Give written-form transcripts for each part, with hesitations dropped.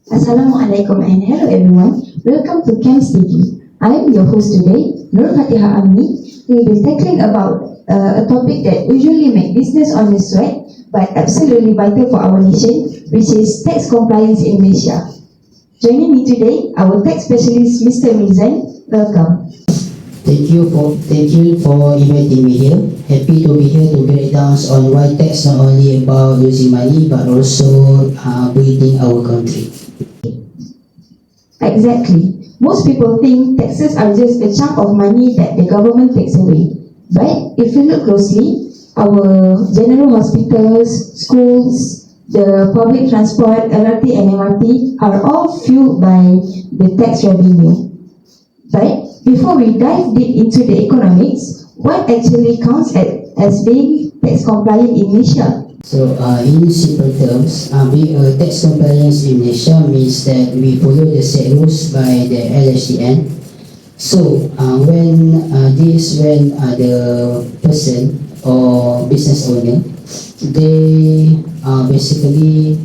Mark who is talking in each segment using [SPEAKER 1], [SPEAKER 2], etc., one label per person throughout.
[SPEAKER 1] Assalamualaikum and hello everyone. Welcome to Camps TV. I am your host today, Nur Fatiha Amni. We will be tackling about a topic that usually make business owners sweat, but absolutely vital for our nation, which is tax compliance in Malaysia. Joining me today, our tax specialist, Mr. Mizan. Welcome.
[SPEAKER 2] Thank you for inviting me here. Happy to be here to break down on why tax not only about losing money but also building our country.
[SPEAKER 1] Exactly. Most people think taxes are just a chunk of money that the government takes away. But if you look closely, our general hospitals, schools, the public transport, LRT and MRT are all fueled by the tax revenue. But before we dive deep into the economics, what actually counts as being tax compliant in Malaysia?
[SPEAKER 2] So, in simple terms, being a tax compliance in Malaysia means that we follow the set rules by the LHDN. So, when the person or business owner, they basically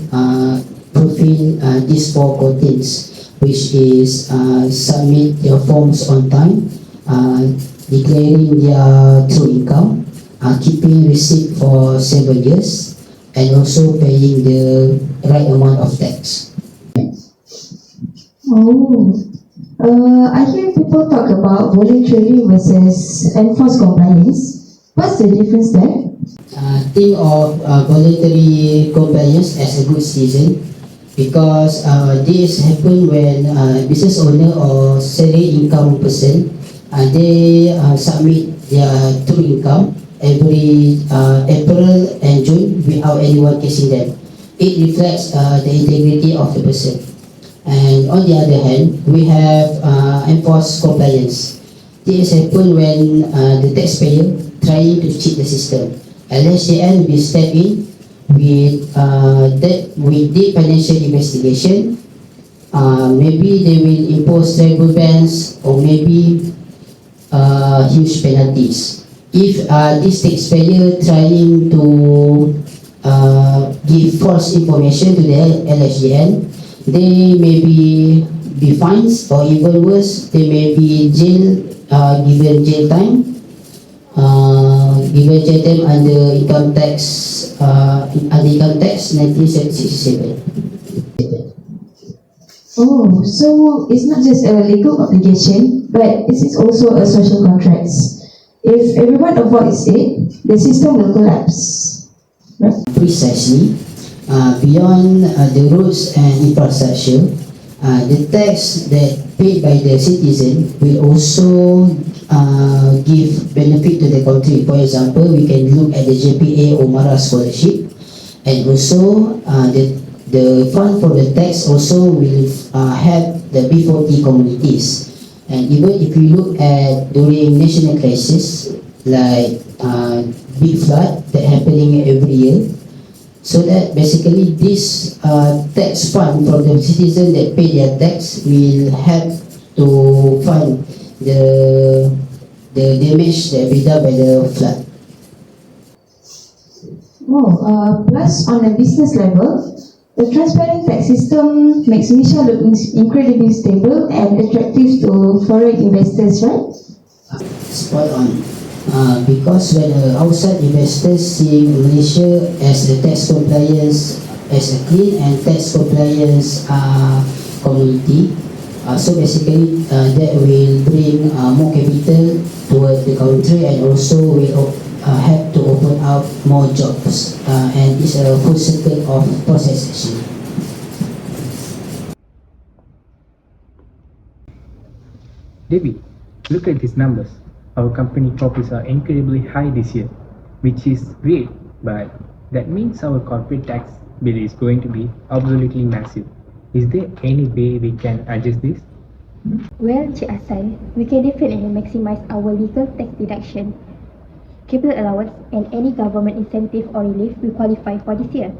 [SPEAKER 2] fulfill these four quotas, which is submit their forms on time, declaring their true income, keeping receipt for 7 years, and also paying the right amount of tax.
[SPEAKER 1] I hear people talk about voluntary versus enforced compliance. What's the difference there?
[SPEAKER 2] Think of voluntary compliance as a good citizen, because this happen when business owner or salary income person they submit their true income every April and June without anyone casing them. It reflects the integrity of the person. And on the other hand, we have enforced compliance. This happen when the taxpayer trying to cheat the system. LHDN will step in with deep financial investigation. Maybe they will impose travel bans or maybe huge penalties. If this taxpayer trying to give false information to the LHDN, they may be fines, or even worse, they may be given jail time. Given jail time under income tax 1967.
[SPEAKER 1] Oh, so it's not just a legal obligation, but this is also a social contract. If everyone avoids it, the system will collapse. Right?
[SPEAKER 2] Precisely. Beyond the roads and infrastructure, the tax that paid by the citizen will also give benefit to the country. For example, we can look at the JPA Omara scholarship, and also the fund for the tax also will help the B40 communities. And even if you look at during national crisis like big flood that happening every year, so that basically this tax fund from the citizen that pay their tax will help to fund the damage that be done by the flood.
[SPEAKER 1] Plus on a business level, the transparent tax system makes Malaysia look incredibly stable and attractive to foreign investors, right?
[SPEAKER 2] Spot on. Because when outside investors see Malaysia as a tax compliance, as a clean and tax compliance community, so basically that will bring more capital toward the country, and also will help to open up more jobs, and it's a full circle of process actually.
[SPEAKER 3] David, look at these numbers. Our company profits are incredibly high this year, which is great, but that means our corporate tax bill is going to be absolutely massive. Is there any way we can adjust this?
[SPEAKER 4] Well, Cik Asai, we can definitely maximize our legal tax deduction, capital allowance, and any government incentive or relief we qualify for this year.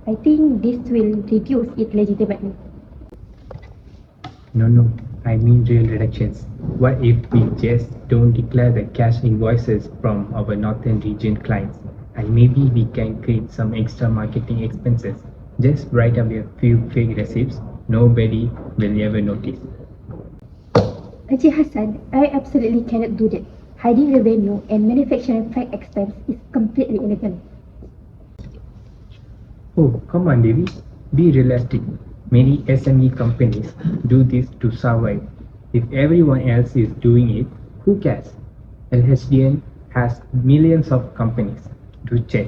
[SPEAKER 4] I think this will reduce it legitimately.
[SPEAKER 3] No, I mean real reductions. What if we just don't declare the cash invoices from our northern region clients, and maybe we can create some extra marketing expenses? Just write up a few fake receipts nobody will ever notice.
[SPEAKER 4] Encik Hassan, I absolutely cannot do that. Hiding revenue and manufacturing freight expense is completely illegal.
[SPEAKER 3] Oh, come on, Devi. Be realistic. Many SME companies do this to survive. If everyone else is doing it, who cares? LHDN has millions of companies to check.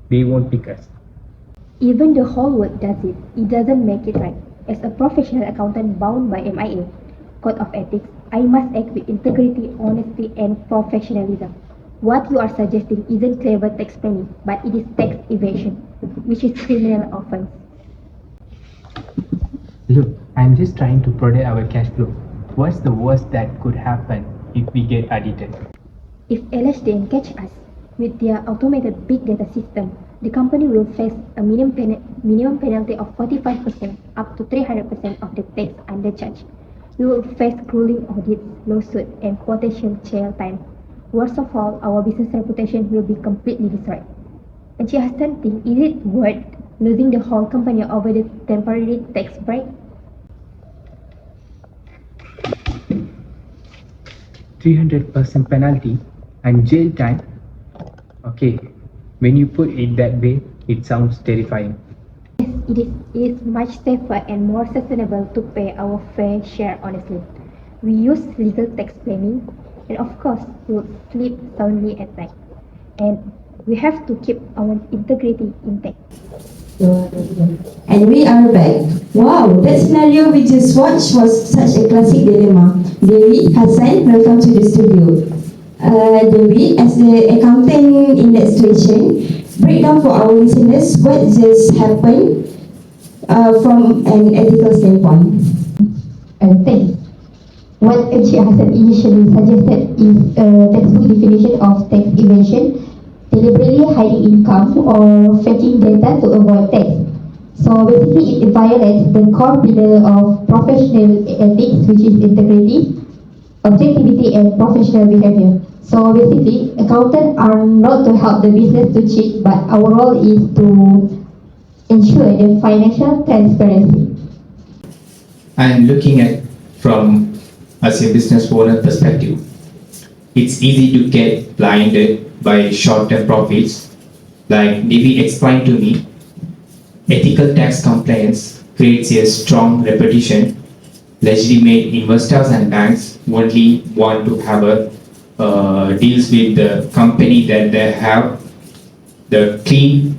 [SPEAKER 3] They won't pick us.
[SPEAKER 4] Even the whole world does it. It doesn't make it right. As a professional accountant bound by MIA Code of Ethics, I must act with integrity, honesty, and professionalism. What you are suggesting isn't clever tax planning, but it is tax evasion, which is criminal offense.
[SPEAKER 3] Look, I'm just trying to protect our cash flow. What's the worst that could happen if we get audited?
[SPEAKER 4] If LHDN catch us with their automated big data system, the company will face a minimum penalty of 45% up to 300% of the tax undercharge. We will face grueling audits, lawsuits, and potential jail time. Worst of all, our business reputation will be completely destroyed. Encik Hassan think, is it worth losing the whole company over the temporary tax break?
[SPEAKER 3] 300% penalty and jail time? Okay, when you put it that way, it sounds terrifying.
[SPEAKER 4] It is much safer and more sustainable to pay our fair share honestly. We use legal tax planning and of course we will sleep soundly at night. And we have to keep our integrity intact.
[SPEAKER 1] And we are back. Wow, that scenario we just watched was such a classic dilemma. Devi, Hassan, welcome to the studio. Devi, as the accountant in that situation, break down for our listeners what just happened from an ethical standpoint.
[SPEAKER 4] Thanks. What Encik Hassan initially suggested is a textbook definition of tax evasion, deliberately hiding income or faking data to avoid tax. So basically it violates the core pillar of professional ethics, which is integrity, objectivity, and professional behavior. So basically, accountants are not to help the business to cheat, but our role is to ensure the financial transparency.
[SPEAKER 5] I'm looking at from as a business owner perspective. It's easy to get blinded by short-term profits. Like Devi explained to me, ethical tax compliance creates a strong reputation. Legitimate investors and banks only want to have a deals with the company that they have the clean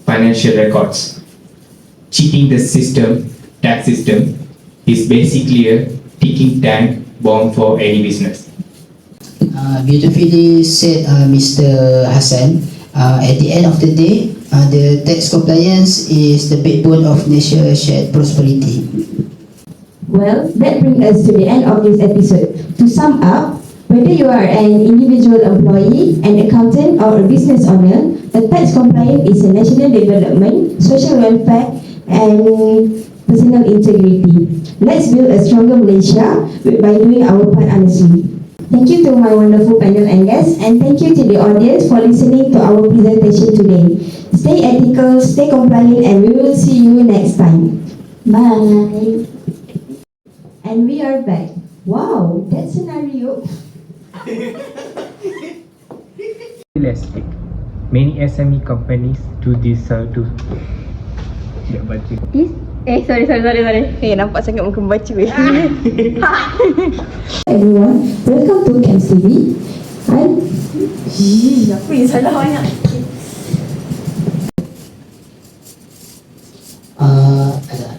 [SPEAKER 5] financial records. Cheating the system, tax system, is basically a ticking time bomb for any business.
[SPEAKER 2] Beautifully said, Mr. Hassan. At the end of the day, the tax compliance is the backbone of national shared prosperity.
[SPEAKER 1] Well, that brings us to the end of this episode. To sum up, whether you are an individual employee, an accountant, or a business owner, the tax compliance is a national development, social welfare, and personal integrity. Let's build a stronger Malaysia by doing our part honestly. Thank you to my wonderful panel and guests, and thank you to the audience for listening to our presentation today. Stay ethical, stay compliant, and we will see you next time. Bye. And we are back. Wow, that scenario.
[SPEAKER 3] Realistic. Many SME companies do this to get budget.
[SPEAKER 4] Sorry.
[SPEAKER 6] Nampak sangat muka membaca
[SPEAKER 1] Everyone, welcome to Camps TV.
[SPEAKER 6] Apa yang salah banyak?
[SPEAKER 2] Ada.